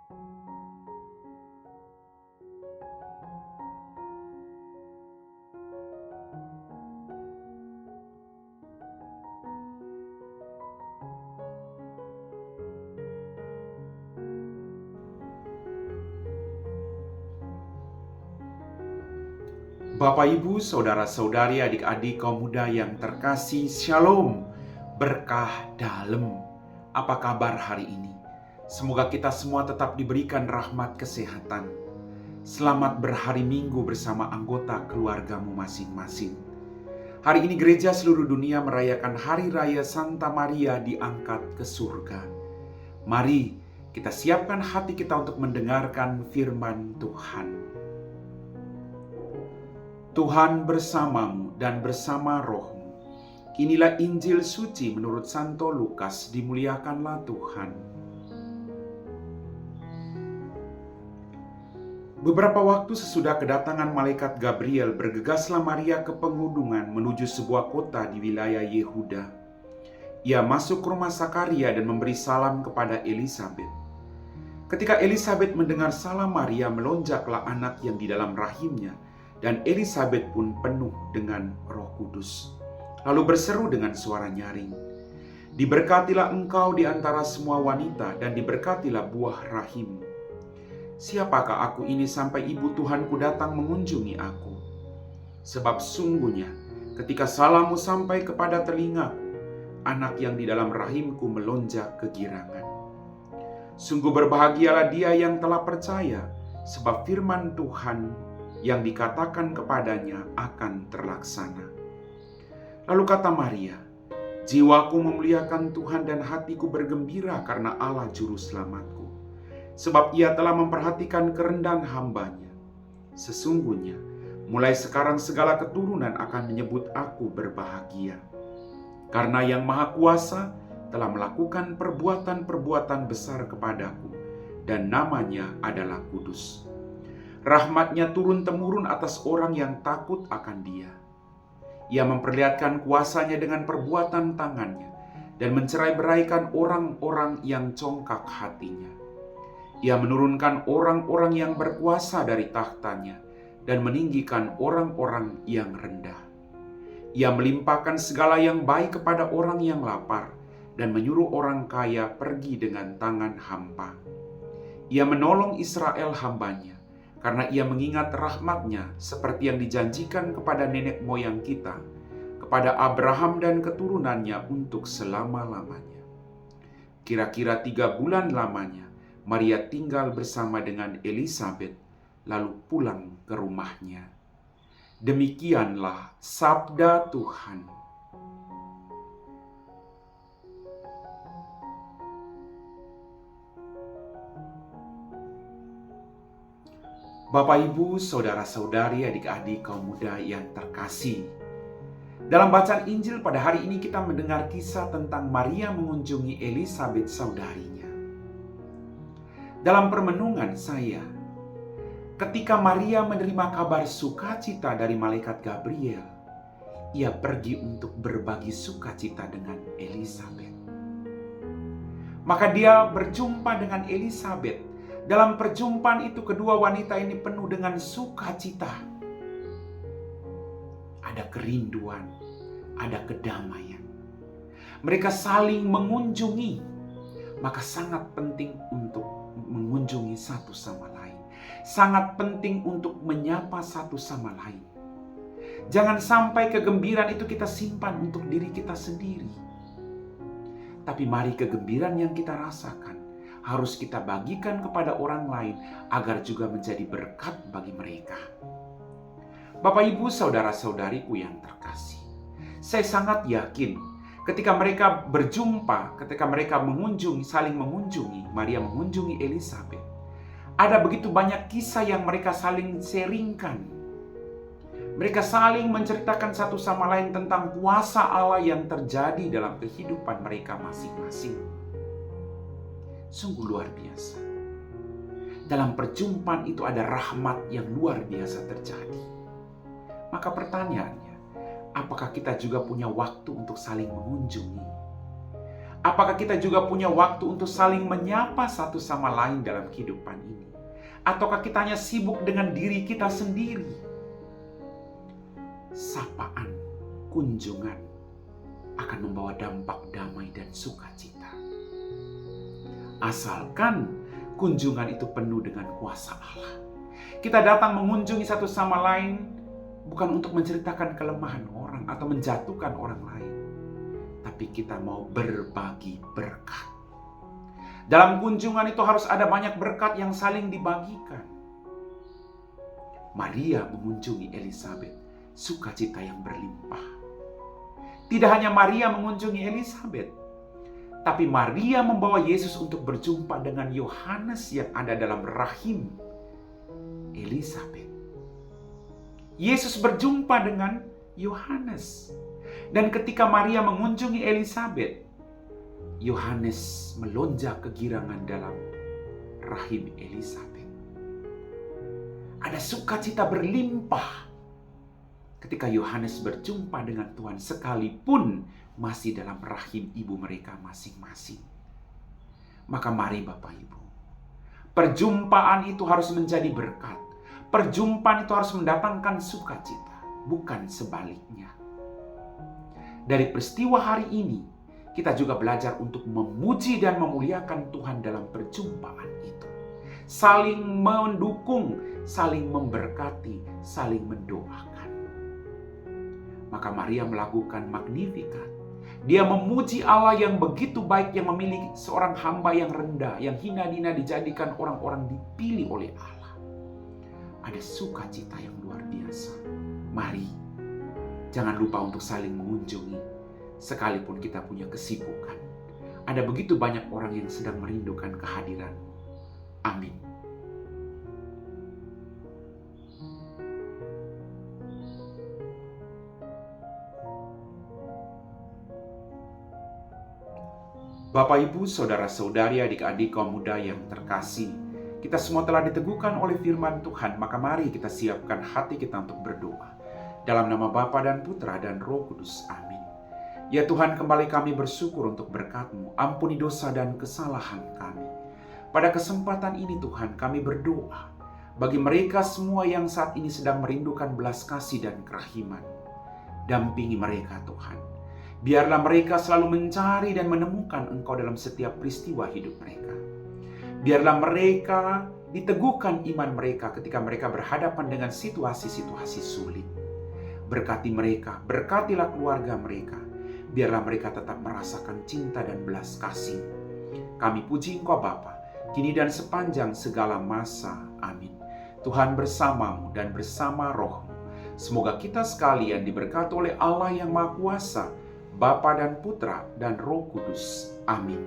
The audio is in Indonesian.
Bapak, Ibu, saudara-saudari, adik-adik kaum muda yang terkasih, Shalom, berkah dalam. Apa kabar hari ini? Semoga kita semua tetap diberikan rahmat kesehatan. Selamat berhari Minggu bersama anggota keluargamu masing-masing. Hari ini gereja seluruh dunia merayakan Hari Raya Santa Maria diangkat ke surga. Mari kita siapkan hati kita untuk mendengarkan firman Tuhan. Tuhan bersamamu dan bersama rohmu. Inilah Injil suci menurut Santo Lukas, dimuliakanlah Tuhan. Beberapa waktu sesudah kedatangan malaikat Gabriel, bergegaslah Maria ke pengudungan menuju sebuah kota di wilayah Yehuda. Ia masuk ke rumah Sakaria dan memberi salam kepada Elisabet. Ketika Elisabet mendengar salam Maria, melonjaklah anak yang di dalam rahimnya, dan Elisabet pun penuh dengan Roh Kudus. Lalu berseru dengan suara nyaring, "Diberkatilah engkau di antara semua wanita, dan diberkatilah buah rahimmu. Siapakah aku ini sampai ibu Tuhanku datang mengunjungi aku? Sebab sungguhnya ketika salammu sampai kepada telingaku, anak yang di dalam rahimku melonjak kegirangan. Sungguh berbahagialah dia yang telah percaya, sebab firman Tuhan yang dikatakan kepadanya akan terlaksana." Lalu kata Maria, "Jiwaku memuliakan Tuhan dan hatiku bergembira karena Allah juru selamatku. Sebab ia telah memperhatikan kerendahan hambanya. Sesungguhnya mulai sekarang segala keturunan akan menyebut aku berbahagia. Karena yang Maha Kuasa telah melakukan perbuatan-perbuatan besar kepadaku, dan namanya adalah kudus. Rahmatnya turun-temurun atas orang yang takut akan dia. Ia memperlihatkan kuasanya dengan perbuatan tangannya dan mencerai-beraikan orang-orang yang congkak hatinya. Ia menurunkan orang-orang yang berkuasa dari tahtanya dan meninggikan orang-orang yang rendah. Ia melimpahkan segala yang baik kepada orang yang lapar dan menyuruh orang kaya pergi dengan tangan hampa. Ia menolong Israel hambanya, karena ia mengingat rahmat-Nya seperti yang dijanjikan kepada nenek moyang kita, kepada Abraham dan keturunannya untuk selama-lamanya." Kira-kira 3 bulan lamanya, Maria tinggal bersama dengan Elisabet, lalu pulang ke rumahnya. Demikianlah sabda Tuhan. Bapak, Ibu, saudara-saudari, adik-adik kaum muda yang terkasih. Dalam bacaan Injil pada hari ini kita mendengar kisah tentang Maria mengunjungi Elisabet saudarinya. Dalam permenungan saya, ketika Maria menerima kabar sukacita dari malaikat Gabriel, ia pergi untuk berbagi sukacita dengan Elisabet. Maka dia berjumpa dengan Elisabet. Dalam perjumpaan itu kedua wanita ini penuh dengan sukacita. Ada kerinduan, ada kedamaian. Mereka saling mengunjungi. Maka sangat penting untuk mengunjungi satu sama lain. Sangat penting untuk menyapa satu sama lain. Jangan sampai kegembiraan itu kita simpan untuk diri kita sendiri. Tapi mari kegembiraan yang kita rasakan harus kita bagikan kepada orang lain agar juga menjadi berkat bagi mereka. Bapak, Ibu, saudara-saudariku yang terkasih, saya sangat yakin ketika mereka berjumpa, ketika mereka saling mengunjungi, Maria mengunjungi Elisabet, ada begitu banyak kisah yang mereka saling sharingkan. Mereka saling menceritakan satu sama lain tentang kuasa Allah yang terjadi dalam kehidupan mereka masing-masing. Sungguh luar biasa. Dalam perjumpaan itu ada rahmat yang luar biasa terjadi. Maka pertanyaannya, apakah kita juga punya waktu untuk saling mengunjungi? Apakah kita juga punya waktu untuk saling menyapa satu sama lain dalam kehidupan ini? Ataukah kita hanya sibuk dengan diri kita sendiri? Sapaan, kunjungan akan membawa dampak damai dan sukacita. Asalkan kunjungan itu penuh dengan kuasa Allah. Kita datang mengunjungi satu sama lain bukan untuk menceritakan kelemahan orang atau menjatuhkan orang lain, tapi kita mau berbagi berkat. Dalam kunjungan itu harus ada banyak berkat yang saling dibagikan. Maria mengunjungi Elisabet, sukacita yang berlimpah. Tidak hanya Maria mengunjungi Elisabet, tapi Maria membawa Yesus untuk berjumpa dengan Yohanes yang ada dalam rahim Elisabet. Yesus berjumpa dengan Yohanes. Dan ketika Maria mengunjungi Elisabet, Yohanes melonjak kegirangan dalam rahim Elisabet. Ada sukacita berlimpah ketika Yohanes berjumpa dengan Tuhan sekalipun masih dalam rahim ibu mereka masing-masing. Maka mari Bapak Ibu, perjumpaan itu harus menjadi berkat. Perjumpaan itu harus mendatangkan sukacita, bukan sebaliknya. Dari peristiwa hari ini, kita juga belajar untuk memuji dan memuliakan Tuhan dalam perjumpaan itu. Saling mendukung, saling memberkati, saling mendoakan. Maka Maria melakukan Magnificat. Dia memuji Allah yang begitu baik, yang memilih seorang hamba yang rendah, yang hina-hina dijadikan orang-orang dipilih oleh Allah. Ada sukacita yang luar biasa. Mari, jangan lupa untuk saling mengunjungi. Sekalipun kita punya kesibukan, ada begitu banyak orang yang sedang merindukan kehadiran. Amin. Bapak, Ibu, saudara-saudari, adik-adik kaum muda yang terkasih, kita semua telah diteguhkan oleh firman Tuhan, maka mari kita siapkan hati kita untuk berdoa. Dalam nama Bapa dan Putra dan Roh Kudus. Amin. Ya Tuhan, kembali kami bersyukur untuk berkat-Mu. Ampuni dosa dan kesalahan kami. Pada kesempatan ini Tuhan, kami berdoa bagi mereka semua yang saat ini sedang merindukan belas kasih dan kerahiman. Dampingi mereka Tuhan. Biarlah mereka selalu mencari dan menemukan Engkau dalam setiap peristiwa hidup mereka. Biarlah mereka diteguhkan iman mereka ketika mereka berhadapan dengan situasi-situasi sulit. Berkati mereka, berkatilah keluarga mereka. Biarlah mereka tetap merasakan cinta dan belas kasih. Kami puji Engkau Bapa, kini dan sepanjang segala masa. Amin. Tuhan bersamamu dan bersama Roh-Mu. Semoga kita sekalian diberkati oleh Allah yang Maha Kuasa, Bapa dan Putra dan Roh Kudus. Amin.